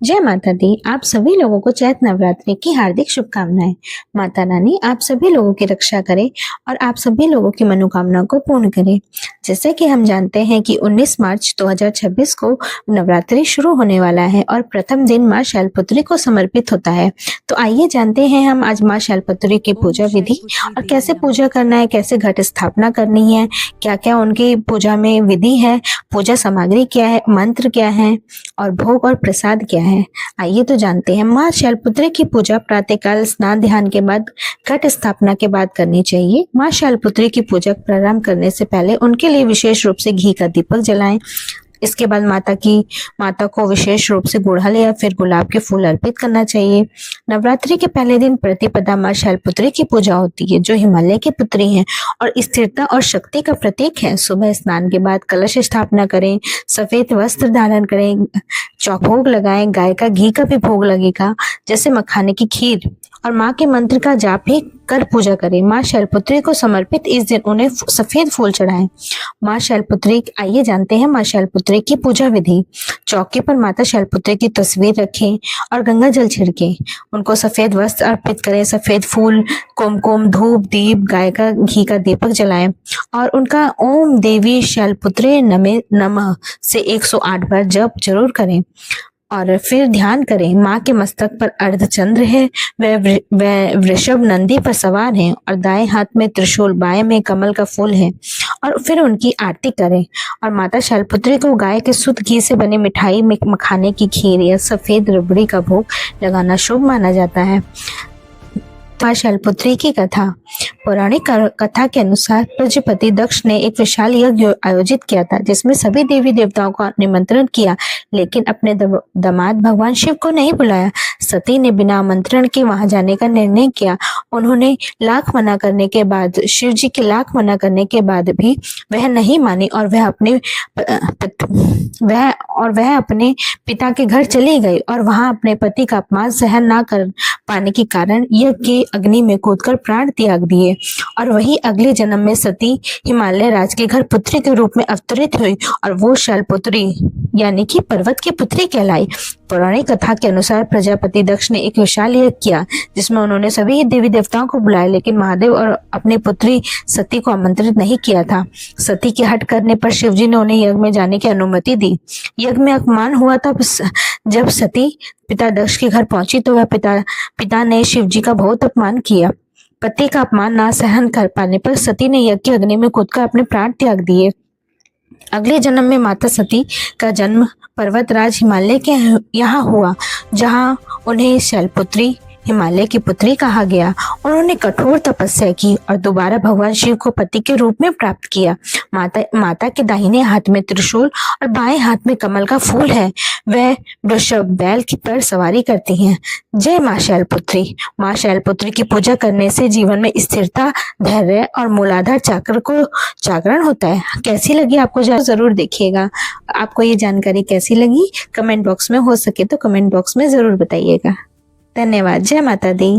जय माता दी। आप सभी लोगों को चैत्र नवरात्रि की हार्दिक शुभकामनाएं। माता रानी आप सभी लोगों की रक्षा करे और आप सभी लोगों की मनोकामनाओं को पूर्ण करे। जैसे कि हम जानते हैं कि 19 मार्च 2026 को नवरात्रि शुरू होने वाला है और प्रथम दिन माँ शैलपुत्री को समर्पित होता है। तो आइए जानते हैं हम आज माँ शैलपुत्री की पूजा विधि और कैसे पूजा करना है, कैसे घट स्थापना करनी है, क्या क्या उनकी पूजा में विधि है, पूजा सामग्री क्या है, मंत्र क्या है और भोग और प्रसाद क्या है। आइए तो जानते हैं। माँ शैलपुत्री की पूजा प्रातःकाल स्नान ध्यान के बाद घट स्थापना के बाद करनी चाहिए। माँ शैलपुत्री की पूजा प्रारंभ करने से पहले उनके लिए विशेष रूप से घी का दीपक जलाएं। इसके बाद माता को विशेष रूप से गुड़हल या फिर गुलाब के फूल अर्पित करना चाहिए। नवरात्रि के पहले दिन प्रतिपदा माँ शैलपुत्री की पूजा होती है, जो हिमालय की पुत्री हैं और स्थिरता और शक्ति का प्रतीक है। सुबह स्नान के बाद कलश स्थापना करें, सफेद वस्त्र धारण करें, चौक भोग लगाएं, गाय का घी का भी भोग लगेगा, जैसे मखाने की खीर, और माँ के मंत्र का जाप भी कर पूजा करें। माँ शैलपुत्री को समर्पित इस दिन उन्हें सफेद फूल चढ़ाएं। माँ शैलपुत्री, आइए जानते हैं माँ शैलपुत्री की पूजा विधि। चौकी पर माता शैलपुत्री की तस्वीर रखें और गंगा जल छिड़कें। उनको सफेद वस्त्र अर्पित करें, सफेद फूल, कुमकुम, धूप, दीप, गाय का घी का दीपक जलाएं और उनका ओम देवी शैलपुत्री नमे नमः से 108 बार जप जरूर करें। और फिर ध्यान करें, माँ के मस्तक पर अर्धचंद्र है, वह वृषभ नंदी पर सवार हैं और दाएं हाथ में त्रिशूल, बाएं में कमल का फूल है। और फिर उनकी आरती करें और माता शैलपुत्री को गाय के शुद्ध घी से बनी मिठाई में मखाने की खीर या सफेद रबड़ी का भोग लगाना शुभ माना जाता है। माँ शैलपुत्री की कथा। पौराणिक कथा के अनुसार प्रजापति दक्ष ने एक विशाल यज्ञ आयोजित किया था, जिसमें सभी देवी देवताओं का निमंत्रण किया, लेकिन अपने दामाद भगवान शिव को नहीं बुलाया। सती ने बिना आमंत्रण के वहां जाने का निर्णय किया। उन्होंने लाख मना करने के बाद, शिव जी के लाख मना करने के बाद भी वह नहीं मानी और वह अपने पिता के घर चली गई और वहां अपने पति का अपमान सहन ना कर पाने के कारण यज्ञ की अग्नि में कूदकर प्राण त्याग दिए। और वही अगले जन्म में सती हिमालय राज के घर पुत्री के रूप में अवतरित हुई और वो शैलपुत्री यानी कि पर्वत की पुत्री कहलाई। पौराणिक कथा के अनुसार प्रजापति दक्ष ने एक विशाल यज्ञ किया, जिसमें उन्होंने सभी देवी देवताओं को बुलाया, लेकिन महादेव और अपनी पुत्री सती को आमंत्रित नहीं किया था। सती के हट करने पर शिवजी ने उन्हें यज्ञ में जाने की अनुमति दी। यज्ञ में अपमान हुआ था। जब सती पिता दक्ष के घर पहुंची तो वह पिता ने शिवजी का बहुत अपमान किया। पति का अपमान ना सहन कर पाने पर सती ने यज्ञ की अग्नि में कूदकर अपने प्राण त्याग दिए। अगले जन्म में माता सती का जन्म पर्वतराज हिमालय के यहाँ हुआ, जहाँ उन्हें शैलपुत्री हिमालय की पुत्री कहा गया। उन्होंने कठोर तपस्या की और दोबारा भगवान शिव को पति के रूप में प्राप्त किया। माता के दाहिने हाथ में त्रिशूल और बाएं हाथ में कमल का फूल है। वह वृषभ बैल की पर सवारी करती हैं। जय माँ शैलपुत्री। माँ शैलपुत्री की पूजा करने से जीवन में स्थिरता, धैर्य और मूलाधार चक्र को जागरण होता है। कैसी लगी आपको जरूर देखिएगा। आपको ये जानकारी कैसी लगी कमेंट बॉक्स में, हो सके तो कमेंट बॉक्स में जरूर बताइएगा। धन्यवाद। जय माता दी।